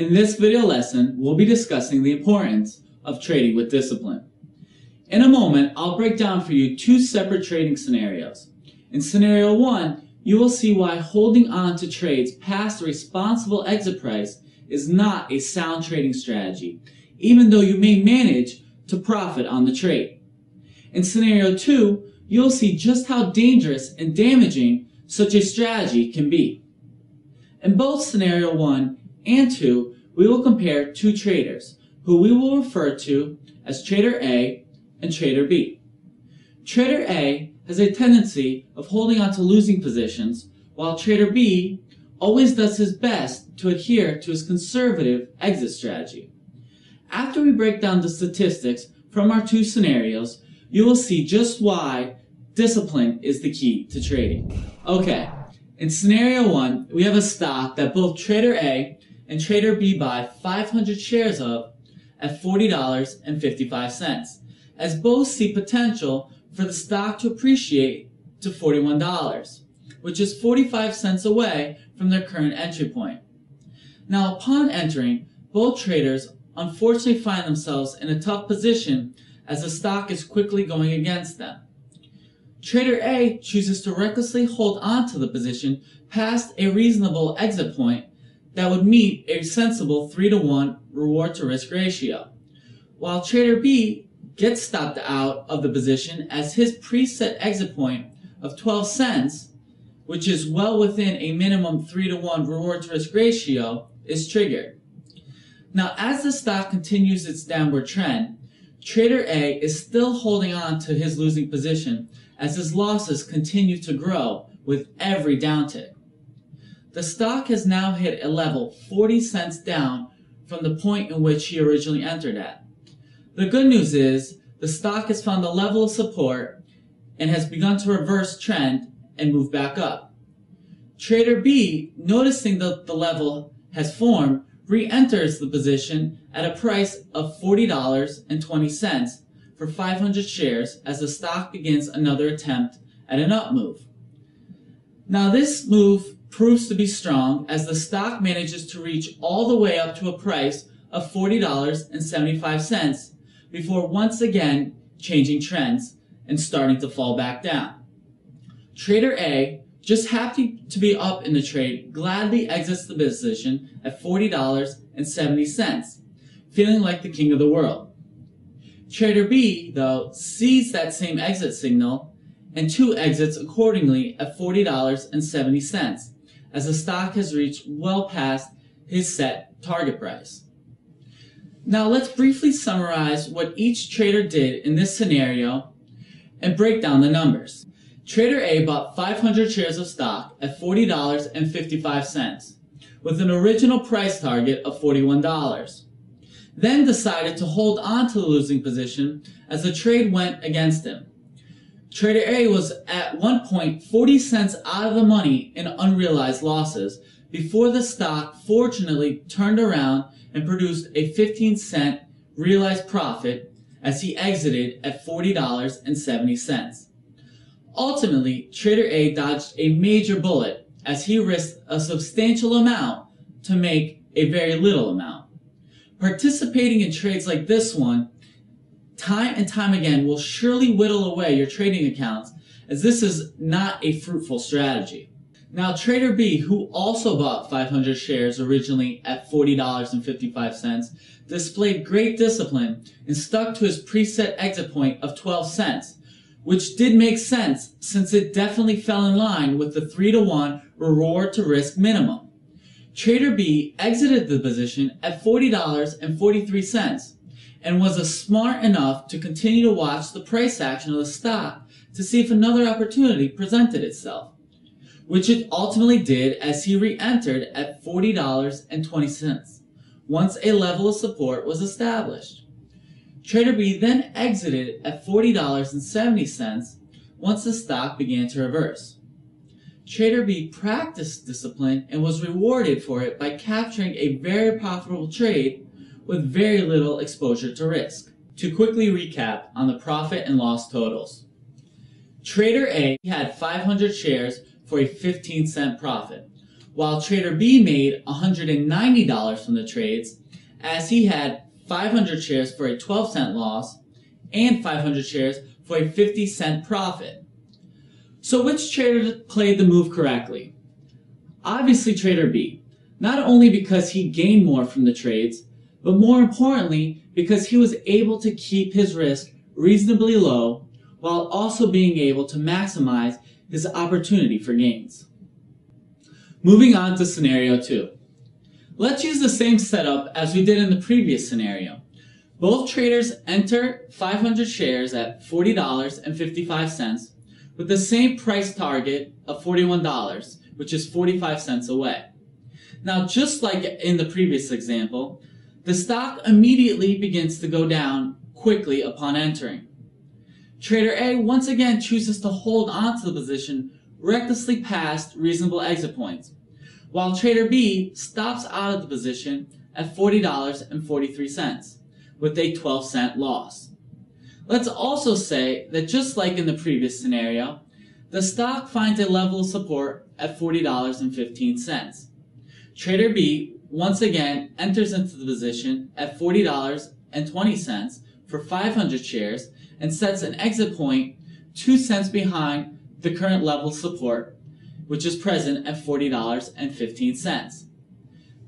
In this video lesson, we'll be discussing the importance of trading with discipline. In a moment, I'll break down for you two separate trading scenarios. In scenario 1, you will see why holding on to trades past the responsible exit price is not a sound trading strategy, even though you may manage to profit on the trade. In scenario 2, you'll see just how dangerous and damaging such a strategy can be. In both scenario 1 and 2, we will compare two traders, who we will refer to as Trader A and Trader B. Trader A has a tendency of holding on to losing positions, while Trader B always does his best to adhere to his conservative exit strategy. After we break down the statistics from our two scenarios, you will see just why discipline is the key to trading. Okay, in scenario 1, we have a stock that both Trader A and Trader B buy 500 shares of at $40.55, as both see potential for the stock to appreciate to $41, which is 45 cents away from their current entry point. Now, upon entering, both traders unfortunately find themselves in a tough position as the stock is quickly going against them. Trader A chooses to recklessly hold on to the position past a reasonable exit point that would meet a sensible 3-to-1 reward to risk ratio, while Trader B gets stopped out of the position as his preset exit point of 12 cents, which is well within a minimum 3-to-1 reward to risk ratio, is triggered. Now, as the stock continues its downward trend, Trader A is still holding on to his losing position as his losses continue to grow with every downtick. The stock has now hit a level 40 cents down from the point in which he originally entered at. The good news is the stock has found a level of support and has begun to reverse trend and move back up. Trader B, noticing that the level has formed, re-enters the position at a price of $40.20 for 500 shares as the stock begins another attempt at an up move. Now, this move proves to be strong as the stock manages to reach all the way up to a price of $40.75 before once again changing trends and starting to fall back down. Trader A, just happy to be up in the trade, gladly exits the position at $40.70, feeling like the king of the world. Trader B, though, sees that same exit signal and two exits accordingly at $40.70, as the stock has reached well past his set target price. Now, let's briefly summarize what each trader did in this scenario and break down the numbers. Trader A bought 500 shares of stock at $40.55 with an original price target of $41, then decided to hold on to the losing position as the trade went against him. Trader A was at one point 40 cents out of the money in unrealized losses before the stock fortunately turned around and produced a 15-cent realized profit as he exited at $40.70. Ultimately, Trader A dodged a major bullet as he risked a substantial amount to make a very little amount. Participating in trades like this one time and time again will surely whittle away your trading accounts, as this is not a fruitful strategy. Now, Trader B, who also bought 500 shares originally at $40.55, displayed great discipline and stuck to his preset exit point of 12 cents, which did make sense since it definitely fell in line with the 3-to-1 reward to risk minimum. Trader B exited the position at $40.43 and was smart enough to continue to watch the price action of the stock to see if another opportunity presented itself, which it ultimately did as he re-entered at $40.20 once a level of support was established. Trader B then exited at $40.70 once the stock began to reverse. Trader B practiced discipline and was rewarded for it by capturing a very profitable trade with very little exposure to risk. To quickly recap on the profit and loss totals. Trader A had 500 shares for a 15-cent profit, while Trader B made $190 from the trades, as he had 500 shares for a 12-cent loss and 500 shares for a 50-cent profit. So which trader played the move correctly? Obviously Trader B, not only because he gained more from the trades, but more importantly because he was able to keep his risk reasonably low while also being able to maximize his opportunity for gains. Moving on to scenario 2. Let's use the same setup as we did in the previous scenario. Both traders enter 500 shares at $40.55 with the same price target of $41, which is 45 cents away. Now, just like in the previous example, the stock immediately begins to go down quickly upon entering. Trader A once again chooses to hold on to the position recklessly past reasonable exit points, while Trader B stops out of the position at $40.43 with a 12-cent loss. Let's also say that just like in the previous scenario, the stock finds a level of support at $40.15. Trader B once again enters into the position at $40.20 for 500 shares and sets an exit point 2 cents behind the current level of support, which is present at $40.15.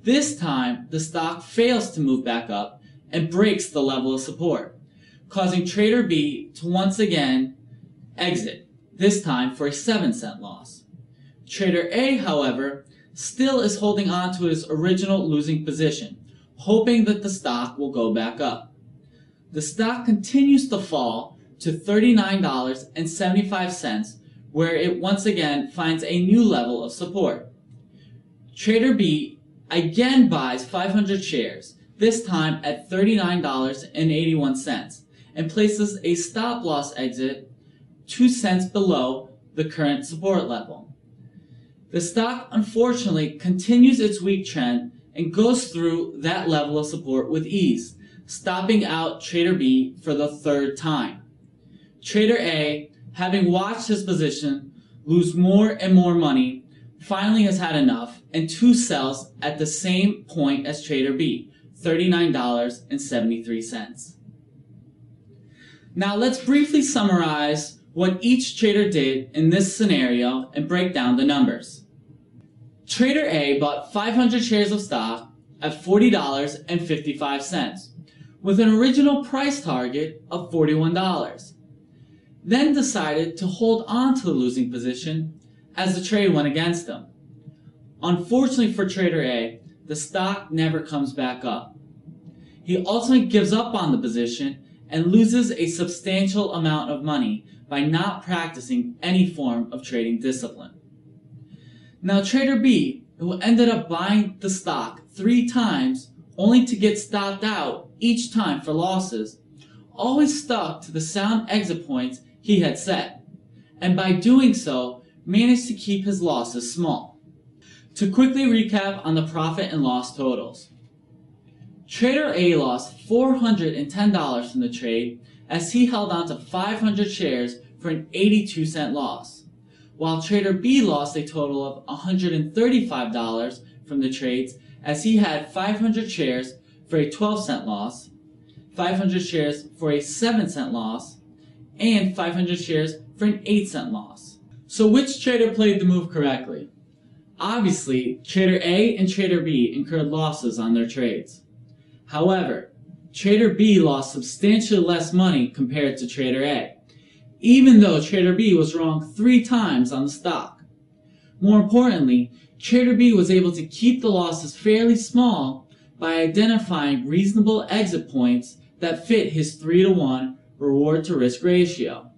This time, the stock fails to move back up and breaks the level of support, causing Trader B to once again exit, this time for a 7-cent loss. Trader A, however, still is holding on to his original losing position, hoping that the stock will go back up. The stock continues to fall to $39.75, where it once again finds a new level of support. Trader B again buys 500 shares, this time at $39.81, and places a stop loss exit 2 cents below the current support level. The stock unfortunately continues its weak trend and goes through that level of support with ease, stopping out Trader B for the 3rd time. Trader A, having watched his position lose more and more money, finally has had enough and too sells at the same point as Trader B, $39.73. Now let's briefly summarize what each trader did in this scenario and break down the numbers. Trader A bought 500 shares of stock at $40.55 with an original price target of $41. Then decided to hold on to the losing position as the trade went against him. Unfortunately for Trader A, the stock never comes back up. He ultimately gives up on the position and loses a substantial amount of money by not practicing any form of trading discipline. Now Trader B, who ended up buying the stock 3 times only to get stopped out each time for losses, always stuck to the sound exit points he had set, and by doing so managed to keep his losses small. To quickly recap on the profit and loss totals. Trader A lost $410 from the trade as he held on to 500 shares for an 82-cent loss, while Trader B lost a total of $135 from the trades as he had 500 shares for a 12-cent loss, 500 shares for a 7-cent loss, and 500 shares for an 8-cent loss. So which trader played the move correctly? Obviously, Trader A and Trader B incurred losses on their trades. However, Trader B lost substantially less money compared to Trader A, even though Trader B was wrong 3 times on the stock. More importantly, Trader B was able to keep the losses fairly small by identifying reasonable exit points that fit his 3-to-1 reward to risk ratio.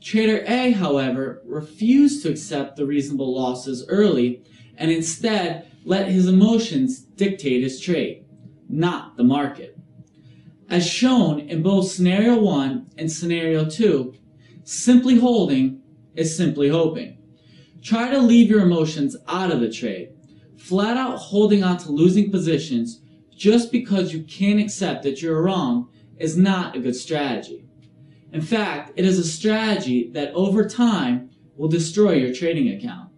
Trader A, however, refused to accept the reasonable losses early and instead let his emotions dictate his trade, not the market. As shown in both Scenario 1 and Scenario 2, simply holding is simply hoping. Try to leave your emotions out of the trade. Flat out holding on to losing positions just because you can't accept that you're wrong is not a good strategy. In fact, it is a strategy that over time will destroy your trading account.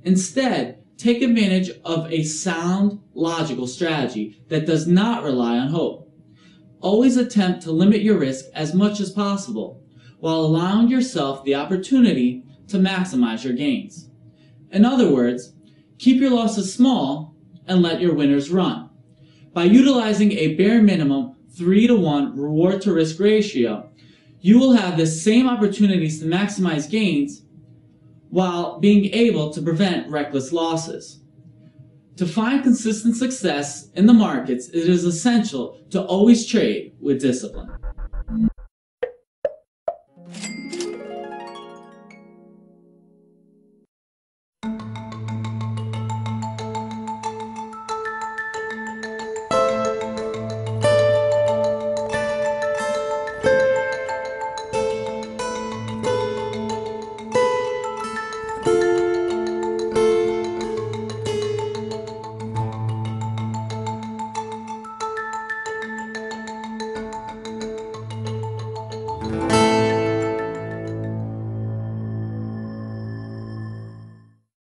Instead, take advantage of a sound, logical strategy that does not rely on hope. Always attempt to limit your risk as much as possible, while allowing yourself the opportunity to maximize your gains. In other words, keep your losses small and let your winners run. By utilizing a bare minimum 3-to-1 reward to risk ratio, you will have the same opportunities to maximize gains while being able to prevent reckless losses. To find consistent success in the markets, it is essential to always trade with discipline.